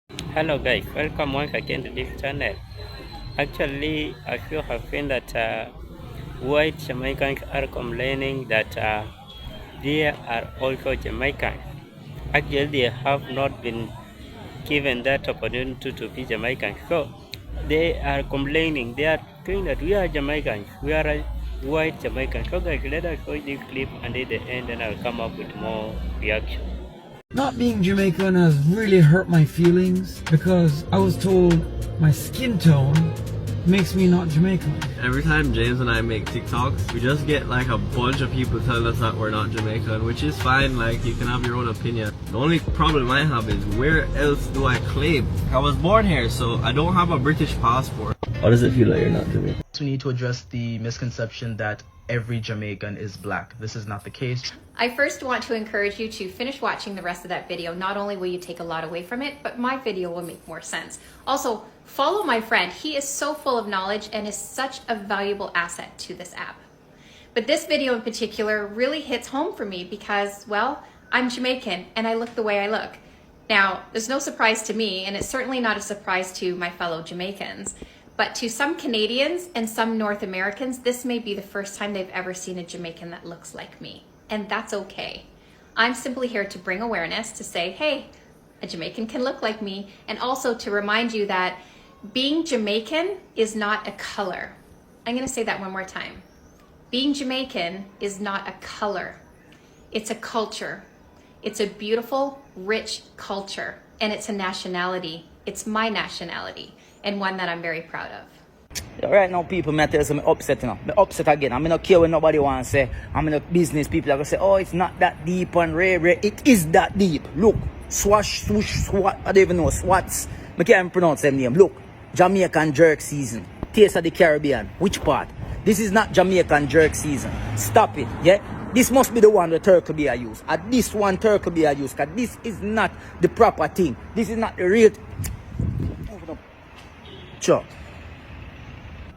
Hello guys, welcome once again to this channel. Actually, as you have seen that white Jamaicans are complaining that they are also Jamaicans. Actually, they have not been given that opportunity to be Jamaicans. So they are complaining. They are saying that we are Jamaicans. We are white Jamaicans. So guys, let us watch this clip and at the end, then I'll come up with more reaction. Not being Jamaican has really hurt my feelings because I was told my skin tone makes me not Jamaican. Every time James and I make TikToks, we just get like a bunch of people telling us that we're not Jamaican, which is fine, like you can have your own opinion. The only problem I have is where else do I claim? I was born here, so I don't have a British passport. How does it feel like you're not Jamaican? We need to address the misconception that every Jamaican is black. This is not the case. I first want to encourage you to finish watching the rest of that video. Not only will you take a lot away from it, but my video will make more sense. Also, follow my friend. He is so full of knowledge and is such a valuable asset to this app. But this video in particular really hits home for me because, well, I'm Jamaican and I look the way I look. Now, there's no surprise to me, and it's certainly not a surprise to my fellow Jamaicans. But to some Canadians and some North Americans, this may be the first time they've ever seen a Jamaican that looks like me. And that's okay. I'm simply here to bring awareness, to say, hey, a Jamaican can look like me, and also to remind you that being Jamaican is not a color. I'm gonna say that one more time. Being Jamaican is not a color. It's a culture. It's a beautiful, rich culture, and it's a nationality. It's my nationality, and one that I'm very proud of. Right now, people may tell you I'm upset, I'm upset again. I'm not care what nobody wants to say. I'm in a business, people are going to say, oh, it's not that deep and rare. It is that deep. Look, swash, swoosh, swat, I don't even know, swats. I can't pronounce them name. Look, Jamaican jerk season. Taste of the Caribbean. Which part? This is not Jamaican jerk season. Stop it, yeah? This must be the one the turkey beer use. And this one turkey beer use, because this is not the proper thing. This is not the real... Sure.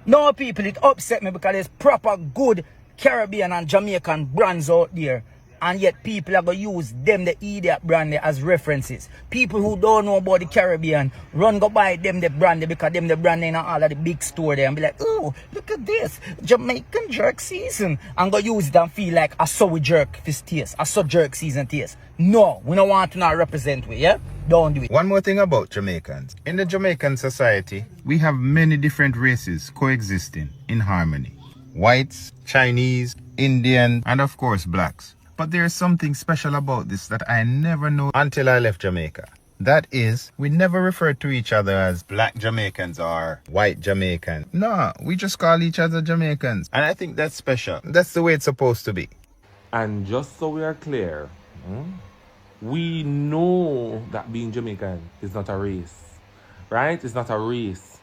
No, people, it upset me because there's proper good Caribbean and Jamaican brands out there. And yet people are going to use them, the idiot brand, as references. People who don't know about the Caribbean, run go buy them the brand because them the brand in all of the big store there and be like, oh, look at this, Jamaican jerk season. And go use it and feel like I saw we jerk this taste, I saw jerk season taste. No, we don't want to not represent we, yeah? Don't do it. One more thing about Jamaicans. In the Jamaican society, we have many different races coexisting in harmony. Whites, Chinese, Indian, and of course blacks. But there's something special about this that I never knew until I left Jamaica. That is, we never refer to each other as black Jamaicans or white Jamaicans. No, we just call each other Jamaicans. And I think that's special. That's the way it's supposed to be. And just so we are clear, we know that being Jamaican is not a race, right? It's not a race.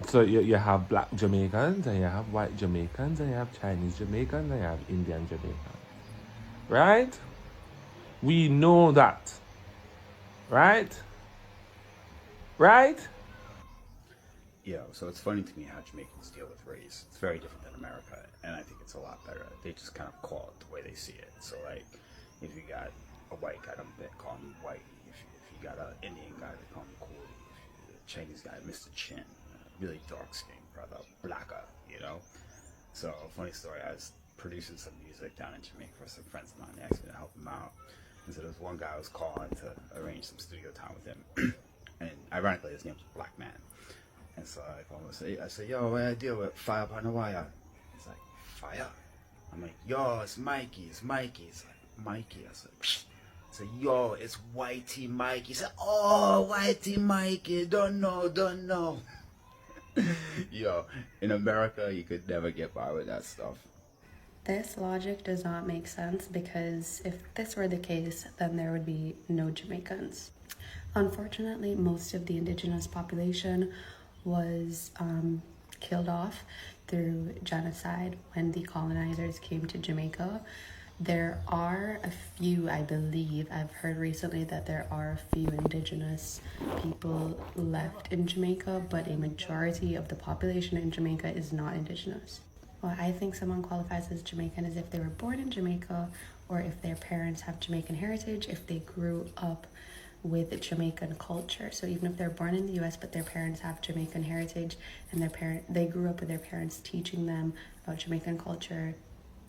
So you have black Jamaicans, and you have white Jamaicans, and you have Chinese Jamaicans, and you have Indian Jamaicans, right? We know that, right? Right? So it's funny to me how Jamaicans deal with race. It's very different than America, and I think it's a lot better. They just kind of call it the way they see it. So like, if you got a white guy, they call him white. If you got an Indian guy, they call him cool. If you Chinese guy, Mr. Chin, really dark skinned brother, blacker, So funny story, I was producing some music down in Jamaica for some friends of mine. They asked me to help them out. And so there was one guy I was calling to arrange some studio time with him. And ironically, his name was Black Man. And so I called him, I said, yo, what I deal with? Fire up on the wire. He's like, fire? I'm like, yo, it's Mikey. He's like, Mikey. I said, yo, it's Whitey Mikey. He said, oh, Whitey Mikey, don't know. Yo, in America, you could never get by with that stuff. This logic does not make sense because if this were the case, then there would be no Jamaicans. Unfortunately, most of the indigenous population was killed off through genocide when the colonizers came to Jamaica. There are a few, I believe, I've heard recently that there are a few indigenous people left in Jamaica, but a majority of the population in Jamaica is not indigenous. Well, I think someone qualifies as Jamaican as if they were born in Jamaica or if their parents have Jamaican heritage, if they grew up with Jamaican culture. So even if they're born in the US but their parents have Jamaican heritage and they grew up with their parents teaching them about Jamaican culture,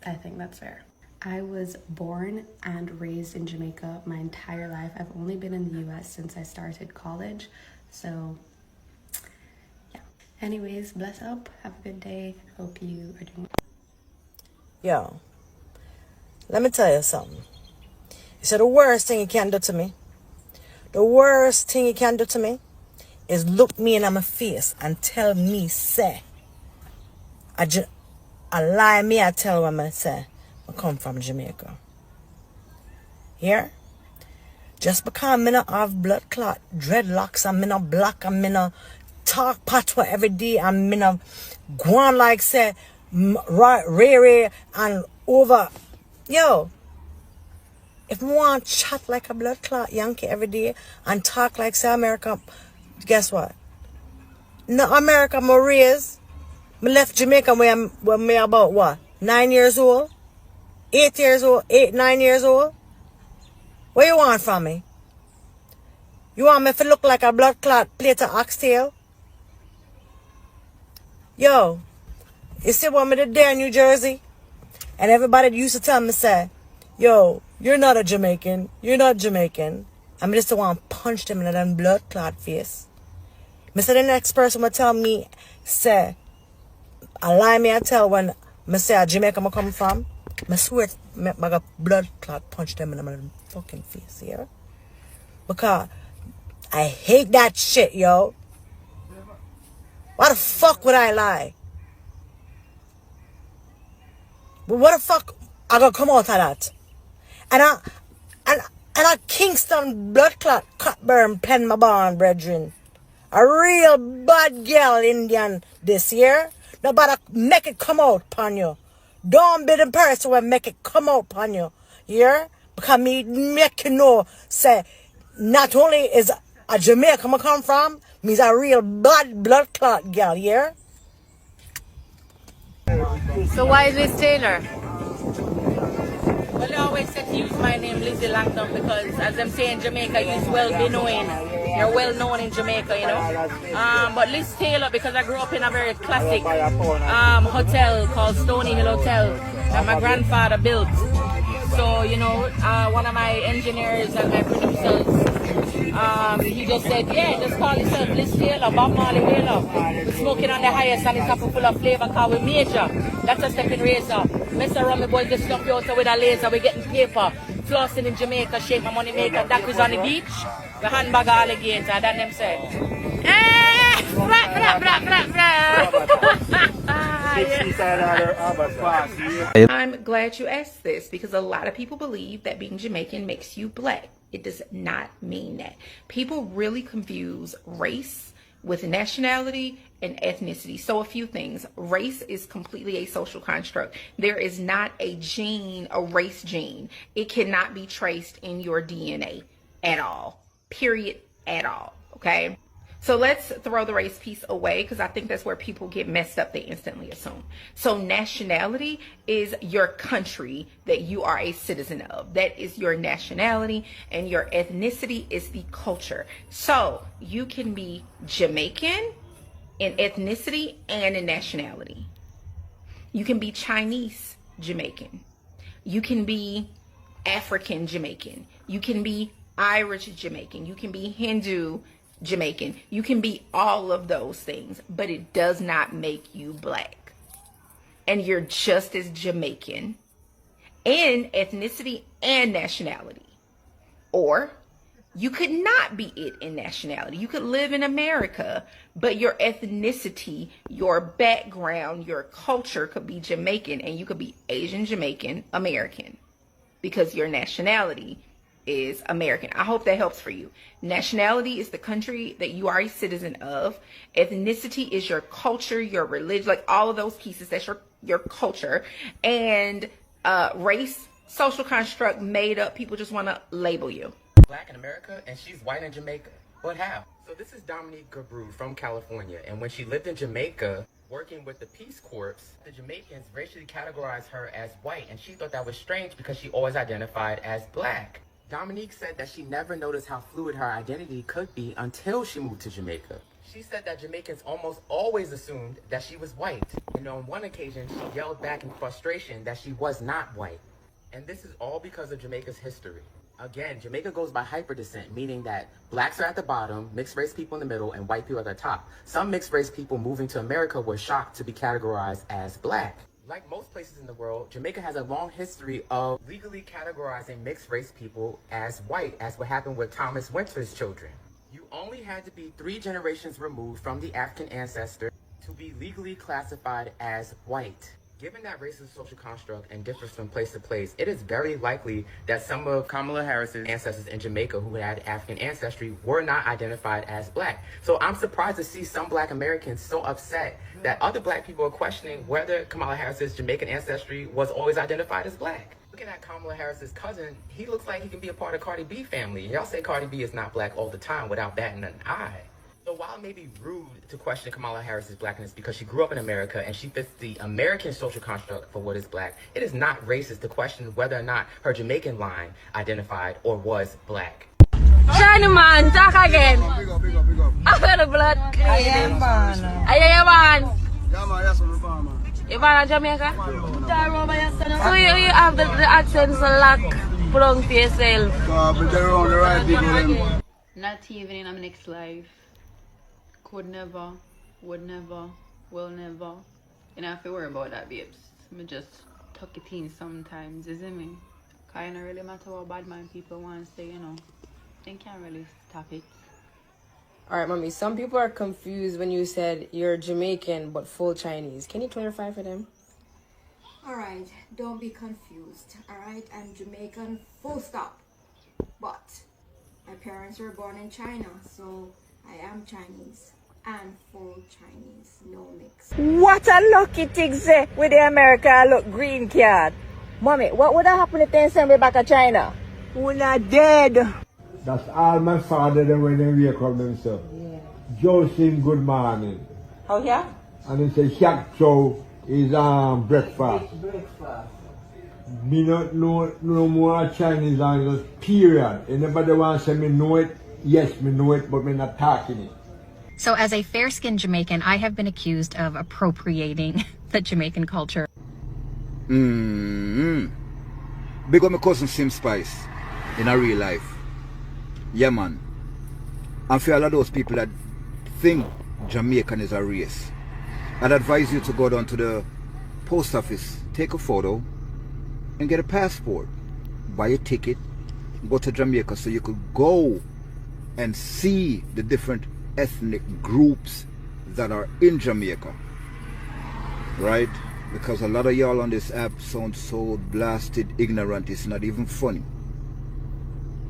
I think that's fair. I was born and raised in Jamaica my entire life. I've only been in the US since I started college. So yeah. Anyways, bless up. Have a good day. Hope you are doing well. Yo, let me tell you something. You said the worst thing you can do to me, the worst thing you can do to me is look me in my face and tell me, say, I lie me, I tell what I say, I come from Jamaica. Here? Just because I'm in have blood clot, dreadlocks, I'm in a black, I'm in a talk patois every day, I'm in a go on like say, Ray and over. Yo, if I want to chat like a blood clot Yankee every day and talk like say America, guess what? No America, I raised. I left Jamaica when I about what? 9 years old? 8 years old? 8, 9 years old? What you want from me? You want me to look like a blood clot plate of oxtail? Yo, you see what me did there in New Jersey? And everybody used to tell me, say, yo, you're not a Jamaican. You're not Jamaican. I just want to punch them in that blood clot face. Me say the next person will tell me, say, I lie me I tell when me say a Jamaica I come from. I swear I got blood clot punch them in my fucking face, yeah? Because I hate that shit, yo. Why the fuck would I lie? But what the fuck I gotta come out of that? And a Kingston blood clot Cockburn pen my barn, brethren. A real bad girl Indian this year. Nobody make it come out upon you. Don't be the person who make it come out upon you. Yeah? Because me make you know, say, not only is a Jamaica I come from, me's a real bad blood clot girl, yeah? So why is this Taylor? Well, they always said to use my name Lizzie Langdon because, as I'm saying, Jamaica is well be known. You're well known in Jamaica, you know. But Liz Taylor, because I grew up in a very classic hotel called Stony Hill Hotel that my grandfather built. So, you know, one of my engineers and my producers, he just said, yeah, just call yourself Liz Taylor, Bob Marley Whaler. We're smoking on the highest and it's apple full of flavor because we're major. That's a stepping razor. Mess around, my boys just slump you out with a laser. We're getting paper. Flossing in Jamaica, shape my money maker. That was on the beach. The handbag alligator, that them said. I'm glad you asked this because a lot of people believe that being Jamaican makes you black. It does not mean that. People really confuse race with nationality and ethnicity. So a few things. Race is completely a social construct. There is not a gene, a race gene. It cannot be traced in your DNA at all. Period. At all. Okay? So let's throw the race piece away because I think that's where people get messed up. They instantly assume. So nationality is your country that you are a citizen of. That is your nationality, and your ethnicity is the culture. So you can be Jamaican in ethnicity and in nationality. You can be Chinese Jamaican. You can be African Jamaican. You can be Irish Jamaican. You can be Hindu Jamaican. You can be all of those things, but it does not make you black. And you're just as Jamaican in ethnicity and nationality. Or you could not be it in nationality. You could live in America, but your ethnicity, your background, your culture could be Jamaican, and you could be Asian Jamaican American because your nationality is American. I hope that helps for you. Nationality is the country that you are a citizen of. Ethnicity is your culture, your religion, like all of those pieces. That's your culture. And race, social construct, made up. People just want to label you. Black in America and she's white in Jamaica. But how? So this is Dominique Gabru from California, and when she lived in Jamaica working with the Peace Corps, the Jamaicans racially categorized her as white, and she thought that was strange because she always identified as black. Dominique said that she never noticed how fluid her identity could be until she moved to Jamaica. She said that Jamaicans almost always assumed that she was white, and on one occasion she yelled back in frustration that she was not white. And this is all because of Jamaica's history. Again, Jamaica goes by hyperdescent, meaning that blacks are at the bottom, mixed race people in the middle, and white people at the top. Some mixed race people moving to America were shocked to be categorized as black. Like most places in the world, Jamaica has a long history of legally categorizing mixed race people as white, as what happened with Thomas Winter's children. You only had to be 3 generations removed from the African ancestor to be legally classified as white. Given that race is a social construct and differs from place to place, it is very likely that some of Kamala Harris's ancestors in Jamaica who had African ancestry were not identified as black. So I'm surprised to see some black Americans so upset that other black people are questioning whether Kamala Harris's Jamaican ancestry was always identified as black. Looking at Kamala Harris's cousin, he looks like he can be a part of Cardi B family. Y'all say Cardi B is not black all the time without batting an eye. So while it may be rude to question Kamala Harris's blackness because she grew up in America and she fits the American social construct for what is black, it is not racist to question whether or not her Jamaican line identified or was black. Shiny man, talk again. I got the blood clean. I am man. Yeah, man, that's what I'm man. You born in Jamaica? So you have the accent so lock put on to yourself. Not even in my next life. Could never, would never, will never. You don't have to worry about that, babes. Me just tuck it in sometimes, isn't me? Cause it don't really matter what bad mind people want to say, you know. They can't really stop it. Alright, mommy, some people are confused when you said you're Jamaican but full Chinese. Can you clarify for them? Alright, don't be confused. Alright, I'm Jamaican, full stop. But my parents were born in China, so I am Chinese. And full Chinese, no mix. What a lucky thing say with the America look green card. Mommy, what would have happened if they send me back to China? We're not dead. That's all my father them when they wake up themselves. Yeah. Joseph, good morning. Oh yeah? And they say Shak Chow is breakfast. Breakfast. Me not know no more Chinese language, period. Anybody wants to say me know it, yes me know it, but me not talking it. So as a fair-skinned Jamaican, I have been accused of appropriating the Jamaican culture. Big up my cousin Sim Spice in a real life. Yeah man. And for all of those people that think Jamaican is a race, I'd advise you to go down to the post office, take a photo, and get a passport. Buy a ticket, go to Jamaica so you could go and see the different ethnic groups that are in Jamaica. Right? Because a lot of y'all on this app sound so blasted ignorant, it's not even funny.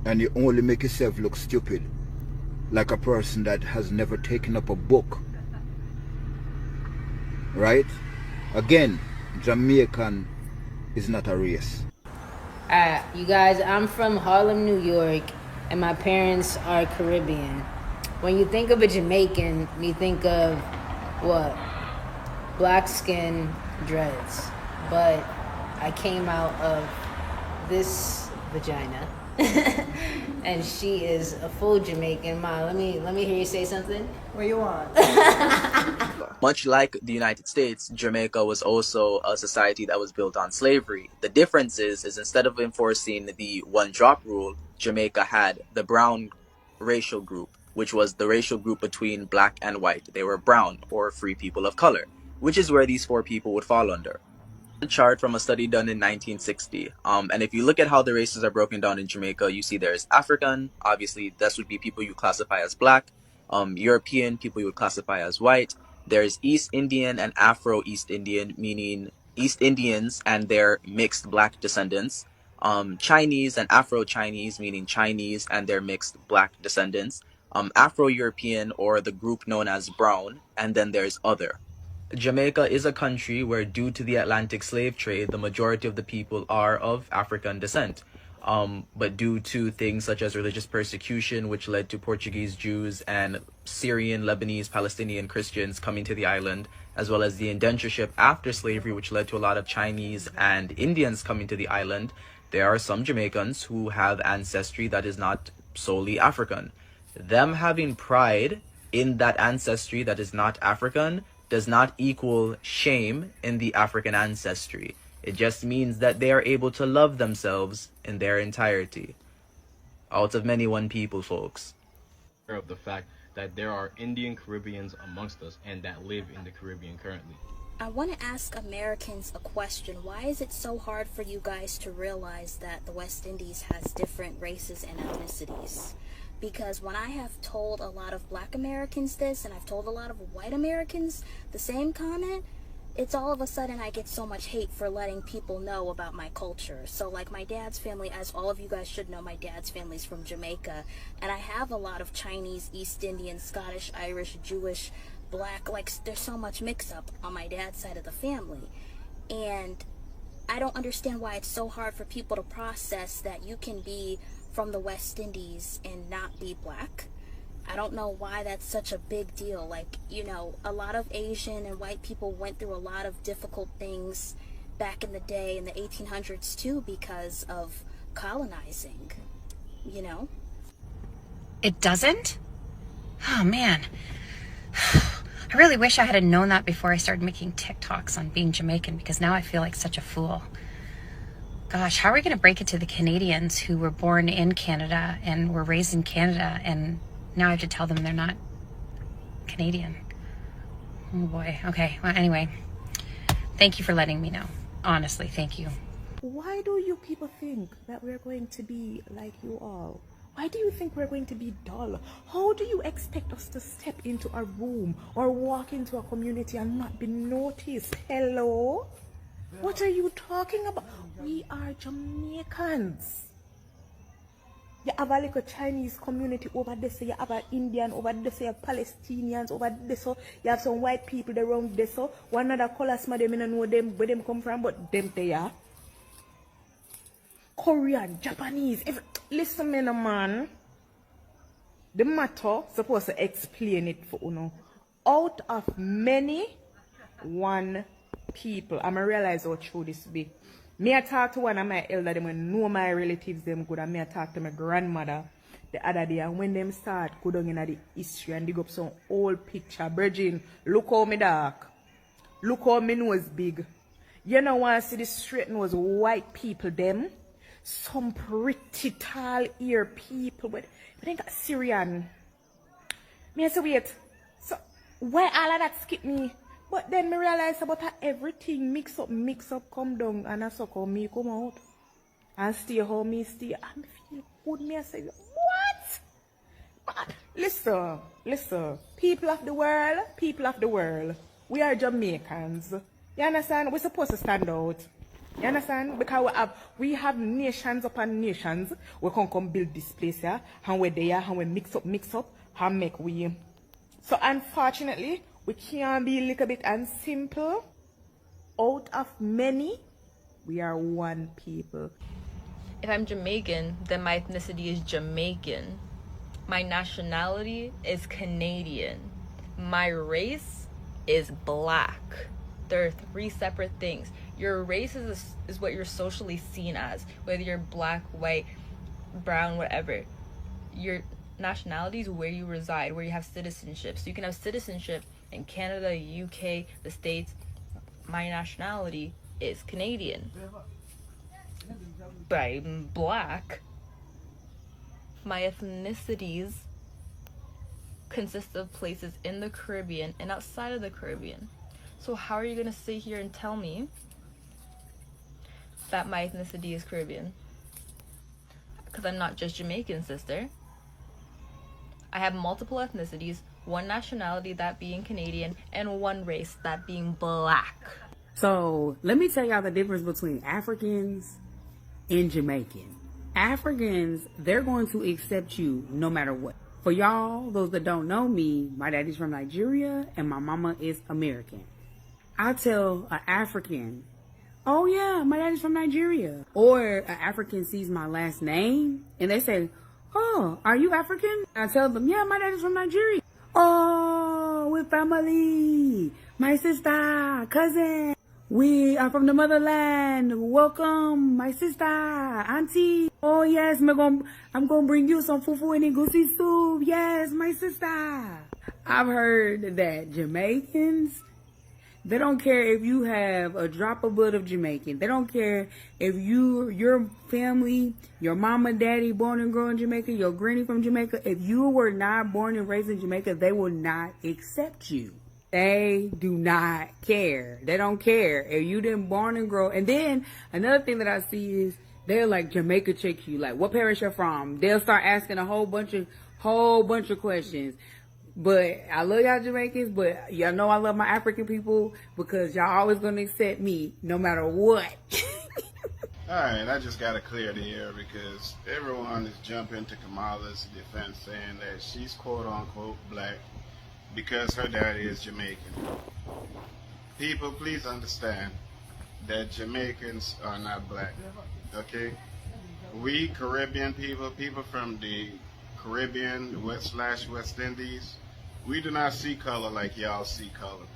And you only make yourself look stupid, like a person that has never taken up a book. Right? Again, Jamaican is not a race. You guys, I'm from Harlem, New York, and my parents are Caribbean. When you think of a Jamaican, you think of what? Black skin, dreads. But I came out of this vagina. And she is a full Jamaican. Ma, let me hear you say something. What you want? Much like the United States, Jamaica was also a society that was built on slavery. The difference is instead of enforcing the one-drop rule, Jamaica had the brown racial group, which was the racial group between black and white. They were brown, or free people of color, which is where these 4 people would fall under. A chart from a study done in 1960. And if you look at how the races are broken down in Jamaica, you see there's African, obviously this would be people you classify as black, European, people you would classify as white. There's East Indian and Afro-East Indian, meaning East Indians and their mixed black descendants. Chinese and Afro-Chinese, meaning Chinese and their mixed black descendants. Afro-European, or the group known as brown, and then there's other. Jamaica is a country where, due to the Atlantic slave trade, the majority of the people are of African descent. But due to things such as religious persecution, which led to Portuguese Jews and Syrian, Lebanese, Palestinian Christians coming to the island, as well as the indentureship after slavery, which led to a lot of Chinese and Indians coming to the island, There are some Jamaicans who have ancestry that is not solely African. Them having pride in that ancestry that is not African does not equal shame in the African ancestry. It just means that they are able to love themselves in their entirety. Out of many one people, folks. Of the fact that there are Indian Caribbeans amongst us and that live in the Caribbean currently. I want to ask Americans a question. Why is it so hard for you guys to realize that the West Indies has different races and ethnicities? Because when I have told a lot of Black Americans this, and I've told a lot of white Americans the same comment, it's all of a sudden I get so much hate for letting people know about my culture. So like my dad's family, as all of you guys should know, my dad's family's from Jamaica, and I have a lot of Chinese, East Indian, Scottish, Irish, Jewish, Black, like there's so much mix up on my dad's side of the family. And I don't understand why it's so hard for people to process that you can be from the West Indies and not be Black. I don't know why that's such a big deal. Like, you know, a lot of Asian and white people went through a lot of difficult things back in the day in the 1800s too because of colonizing, you know? It doesn't? Oh man. I really wish I had known that before I started making TikToks on being Jamaican, because now I feel like such a fool. Gosh, how are we going to break it to the Canadians who were born in Canada and were raised in Canada, and now I have to tell them they're not Canadian? Oh boy. Okay. Well, anyway, thank you for letting me know. Honestly, thank you. Why do you people think that we're going to be like you all? Why do you think we're going to be dull? How do you expect us to step into a room or walk into a community and not be noticed? Hello? What are you talking about? We are Jamaicans. You have a little Chinese community over there, so you have an Indian over there, so you have Palestinians over there, so you have some white people around there, so one other colors, them, I don't know them, where them come from, but them they are. Korean, Japanese, listen me no man. The matter supposed to explain it for you know. Out of many, one people. I'm realize how true this be. Me I talk to one of my elder them and know my relatives them good, and me I talk to my grandmother the other day, and when them start go down in the history and dig up some old picture, Virgin, look how me dark. Look how me nose big. You know want to see the straight nose white people them? Some pretty tall ear people, but they got Syrian. Me I say wait, so why all of that skip me? But then me realize about everything mix up, come down, and I so come me come out. And stay how me stay. And me feel good, me I say, what? But listen, people of the world, we are Jamaicans. You understand? We're supposed to stand out. You understand? Because we have nations upon nations. We can come build this place here, and we're there, and we mix up, and make we. So unfortunately, we can't be a little bit and simple. Out of many, we are one people. If I'm Jamaican, then my ethnicity is Jamaican. My nationality is Canadian. My race is Black. There are three separate things. Your race is what you're socially seen as, whether you're Black, white, brown, whatever. Your nationality is where you reside, where you have citizenship. So you can have citizenship in Canada, UK, the States. My nationality is Canadian. But I'm Black. My ethnicities consist of places in the Caribbean and outside of the Caribbean. So how are you going to sit here and tell me that my ethnicity is Caribbean? Because I'm not just Jamaican, sister. I have multiple ethnicities, one nationality, that being Canadian, and one race, that being Black. So let me tell y'all the difference between Africans and Jamaican. Africans, they're going to accept you no matter what. For y'all, those that don't know me, my daddy's from Nigeria and my mama is American. I tell an African, oh yeah, my daddy's from Nigeria. Or an African sees my last name and they say, oh, are you African? I tell them, yeah, my daddy's from Nigeria. Oh, we're family. My sister, cousin. We are from the motherland. Welcome, my sister, auntie. Oh yes, I'm gonna bring you some fufu and goosey soup. Yes, my sister. I've heard that Jamaicans, they don't care if you have a drop of blood of Jamaican. They don't care if your family, your mama, daddy, born and grown in Jamaica, your granny from Jamaica. If you were not born and raised in Jamaica, they will not accept you. They do not care. They don't care if you didn't born and grow. And then another thing that I see is they're like Jamaica check you, like what parish you're from. They'll start asking a whole bunch of questions. But I love y'all Jamaicans, but y'all know I love my African people because y'all always gonna accept me no matter what. Alright, I just gotta clear the air because everyone is jumping to Kamala's defense saying that she's quote unquote black because her daddy is Jamaican. People, please understand that Jamaicans are not black, okay? We Caribbean people from the Caribbean, West Indies, we do not see color like y'all see color.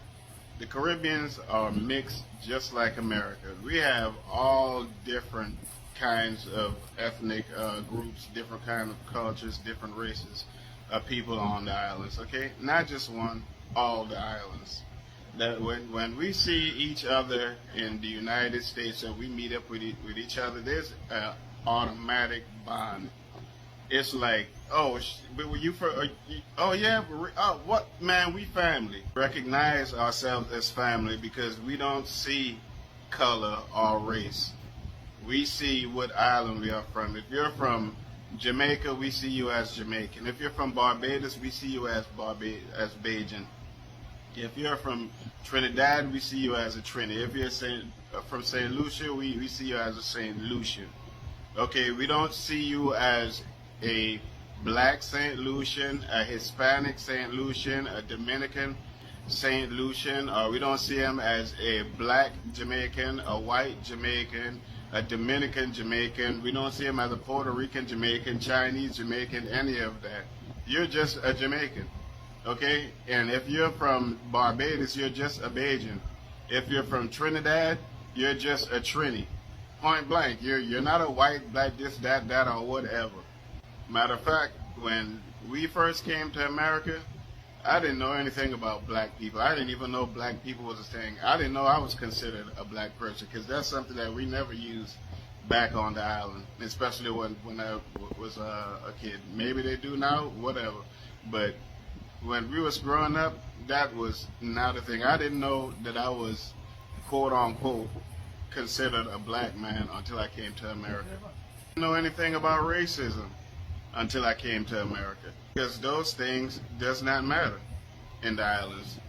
The Caribbeans are mixed just like America. We have all different kinds of ethnic groups, different kind of cultures, different races of people on the islands, okay? Not just one, all the islands. That when we see each other in the United States and we meet up with each other, there's an automatic bond. It's like, oh, were you for? Oh yeah, oh what man? We family. Recognize ourselves as family because we don't see color or race. We see what island we are from. If you're from Jamaica, we see you as Jamaican. If you're from Barbados, we see you as Bajan. If you're from Trinidad, we see you as a Trini. If you're from St. Lucia, we see you as a St. Lucian. Okay, we don't see you as a black St. Lucian, a Hispanic St. Lucian, a Dominican St. Lucian, or we don't see him as a black Jamaican, a white Jamaican, a Dominican Jamaican. We don't see him as a Puerto Rican Jamaican, Chinese Jamaican, any of that. You're just a Jamaican, okay? And if you're from Barbados, you're just a Bajan. If you're from Trinidad, you're just a Trini. Point blank, you're not a white, black, this, that, or whatever. Matter of fact, when we first came to America, I didn't know anything about black people. I didn't even know black people was a thing. I didn't know I was considered a black person because that's something that we never used back on the island, especially when I was a kid. Maybe they do now, whatever. But when we was growing up, that was not a thing. I didn't know that I was, quote unquote, considered a black man until I came to America. I didn't know anything about racism until I came to America. Because those things does not matter in the islands.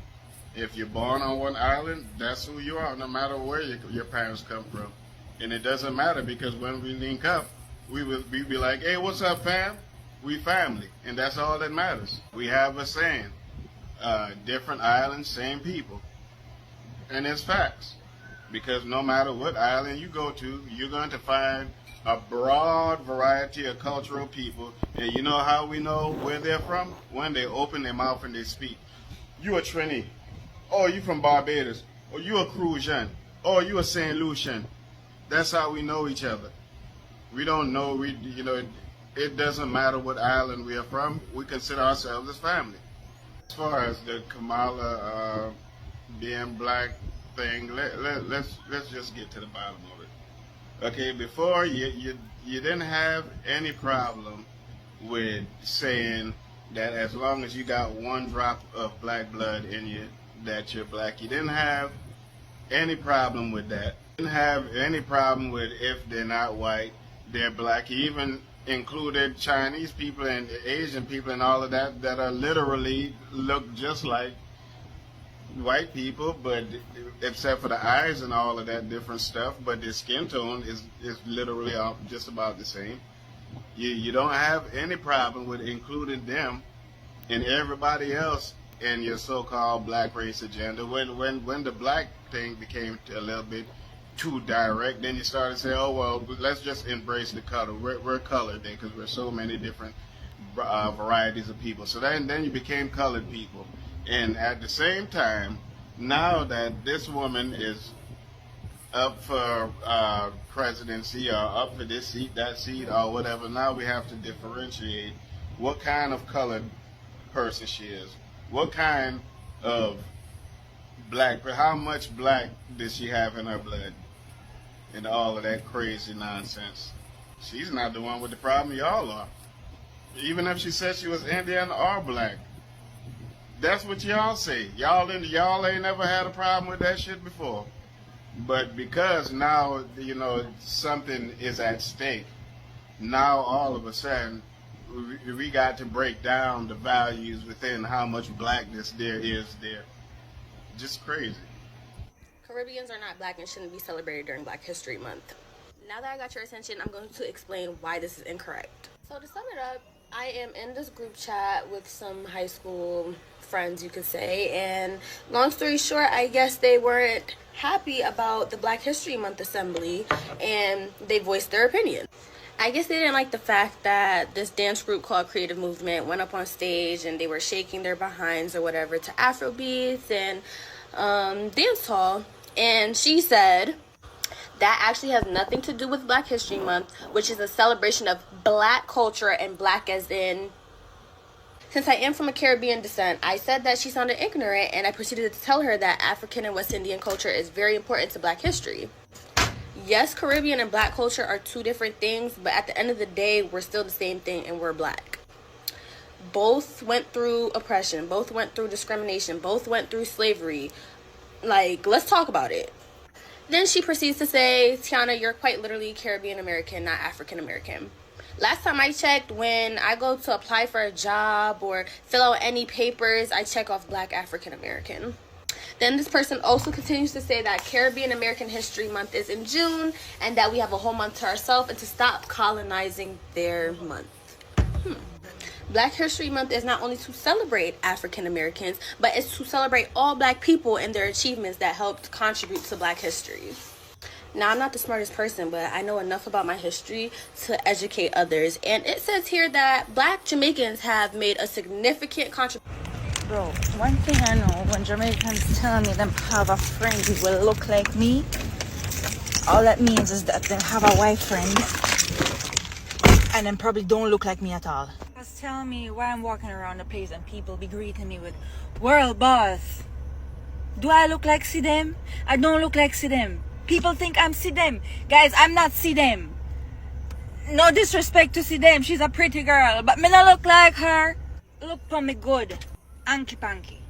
If you're born on one island, that's who you are, no matter where your parents come from. And it doesn't matter because when we link up, we be like, hey, what's up, fam? We family, and that's all that matters. We have a saying, different islands, same people. And it's facts. Because no matter what island you go to, you're going to find a broad variety of cultural people. And you know how we know where they're from? When they open their mouth and they speak. You a Trini. Oh, you from Barbados. Or you a Crucian. Oh, you a St. Lucian. That's how we know each other. We don't know, it doesn't matter what island we are from. We consider ourselves as family. As far as the Kamala being black thing, let's just get to the bottom of it. Okay, before you didn't have any problem with saying that as long as you got one drop of black blood in you, that you're black. You didn't have any problem with that. You didn't have any problem with if they're not white, they're black. You even included Chinese people and Asian people and all of that that are literally look just like white people, but except for the eyes and all of that different stuff, but their skin tone is literally just about the same. You don't have any problem with including them and everybody else in your so-called black race agenda. When the black thing became a little bit too direct, then you started saying, oh well, let's just embrace the color. We're colored then because we're so many different varieties of people. So then you became colored people. And at the same time, now that this woman is up for presidency or up for this seat, that seat, or whatever. Now we have to differentiate what kind of colored person she is, what kind of black, how much black does she have in her blood, and all of that crazy nonsense. She's not the one with the problem, y'all are. Even if she said she was Indian or black. That's what y'all say. Y'all ain't never had a problem with that shit before. But because now, something is at stake, now all of a sudden, we got to break down the values within how much blackness there is there. Just crazy. Caribbeans are not black and shouldn't be celebrated during Black History Month. Now that I got your attention, I'm going to explain why this is incorrect. So to sum it up, I am in this group chat with some high school friends, you could say, and long story short, I guess they weren't happy about the Black History Month assembly and they voiced their opinion. I guess they didn't like the fact that this dance group called Creative Movement went up on stage and they were shaking their behinds or whatever to Afro beats and dance hall, and she said that actually has nothing to do with Black History Month, which is a celebration of black culture and black as in. Since I am from a Caribbean descent, I said that she sounded ignorant, and I proceeded to tell her that African and West Indian culture is very important to black history. Yes, Caribbean and black culture are two different things, but at the end of the day, we're still the same thing and we're black. Both went through oppression, both went through discrimination, both went through slavery. Like, let's talk about it. Then she proceeds to say, Tiana, you're quite literally Caribbean American, not African American. Last time I checked, when I go to apply for a job or fill out any papers, I check off Black African American. Then this person also continues to say that Caribbean American History Month is in June and that we have a whole month to ourselves and to stop colonizing their month. Black History Month is not only to celebrate African Americans, but it's to celebrate all black people and their achievements that helped contribute to black history. Now, I'm not the smartest person, but I know enough about my history to educate others. And it says here that black Jamaicans have made a significant contribution. Bro, one thing I know, when Jamaicans tell me them have a friend who will look like me, all that means is that they have a white friend and then probably don't look like me at all. Just tell me why I'm walking around the place and people be greeting me with world boss. Do I look like Sidem? I don't look like Sidem. People think I'm Sidem. Guys, I'm not Sidem. No disrespect to Sidem, she's a pretty girl, but me not look like her. Look for me good. Anky Panky.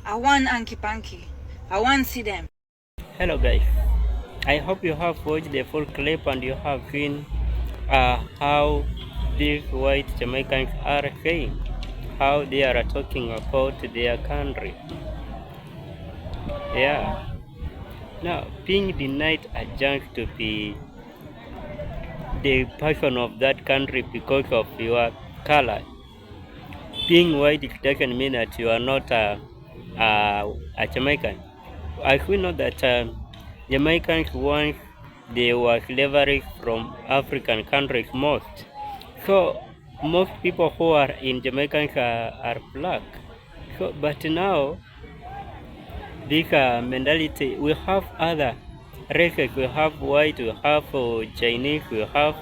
I want Anky Panky. I want Sidem. Hello guys, I hope you have watched the full clip and you have seen how these white Jamaicans are saying, how they are talking about their country. Yeah. Now, being denied a chance to be the person of that country because of your color. Being white doesn't mean that you are not a Jamaican. As we know that Jamaicans once they were slavery from African countries most. So most people who are in Jamaicans are black. So, but now this mentality, we have other races, we have white, we have Chinese, we have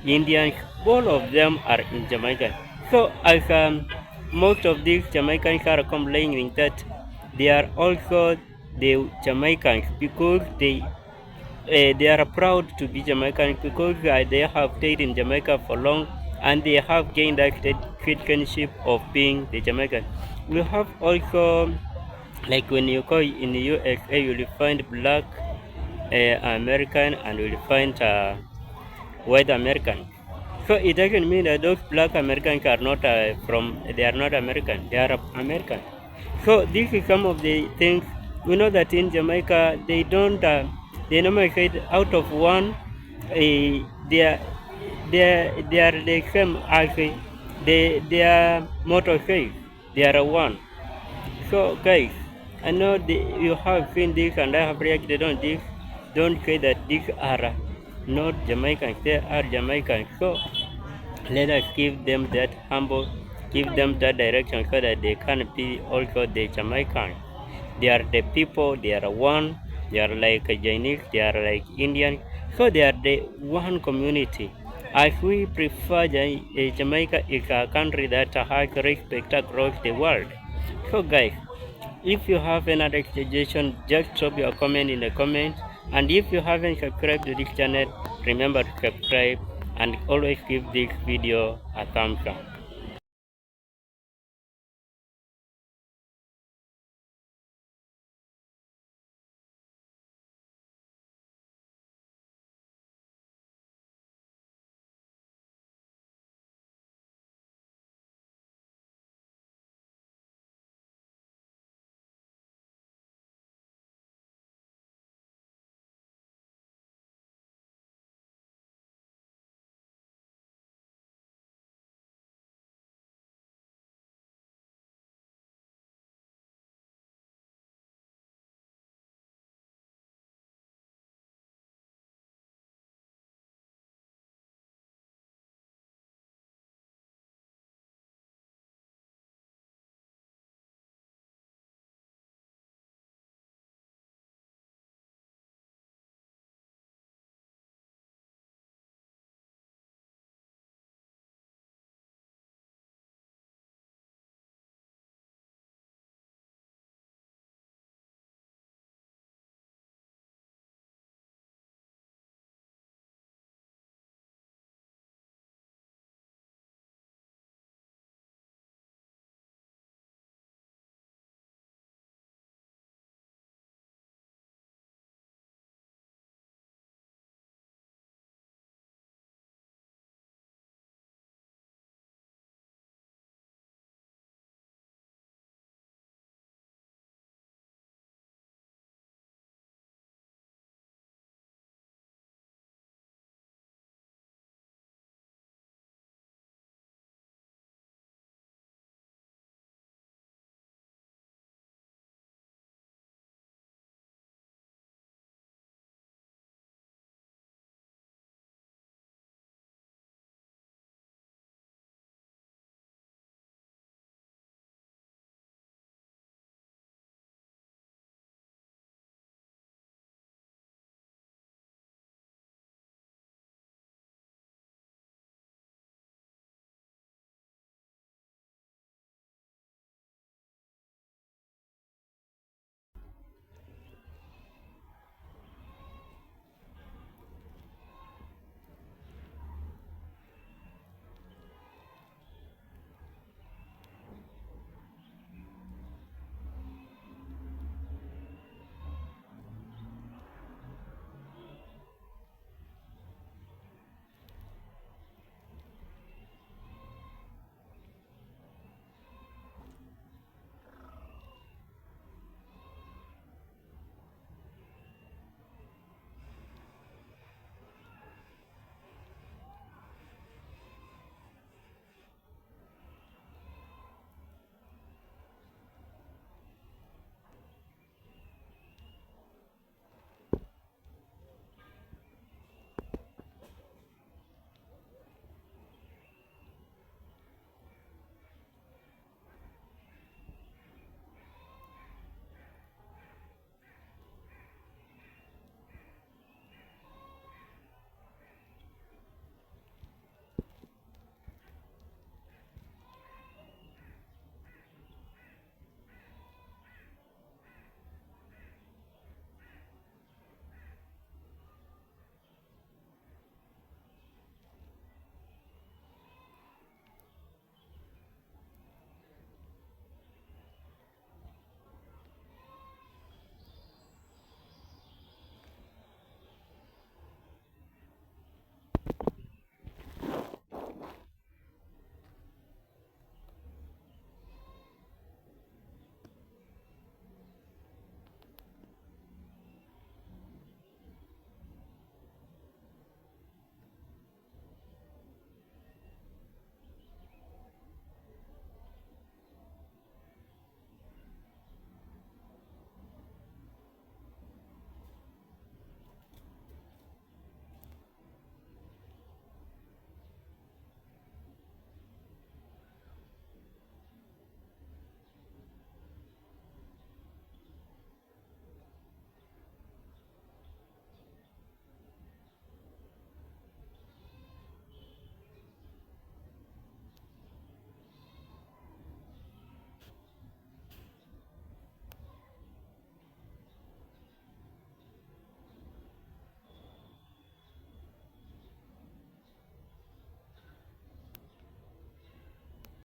Indians, all of them are in Jamaica. So as most of these Jamaicans are complaining that they are also the Jamaicans because they are proud to be Jamaicans because they have stayed in Jamaica for long and they have gained that citizenship of being the Jamaican. We have also, like when you go in the USA, you will find black American and you will find white American. So it doesn't mean that those black Americans are not they are not American, they are American. So this is some of the things. We know that in Jamaica, they don't, they normally say out of one, they are the same as their motto says, they are one. So guys, I know you have seen this and I have reacted on this. Don't say that these are not Jamaicans, they are Jamaicans. So let us give them that humble, give them that direction so that they can be also the Jamaicans. They are the people, they are one, they are like Chinese, they are like Indian, so they are the one community. As we prefer Jamaica is a country that has respect across the world. So guys, if you have another suggestion, just drop your comment in the comments. And if you haven't subscribed to this channel, remember to subscribe and always give this video a thumbs up.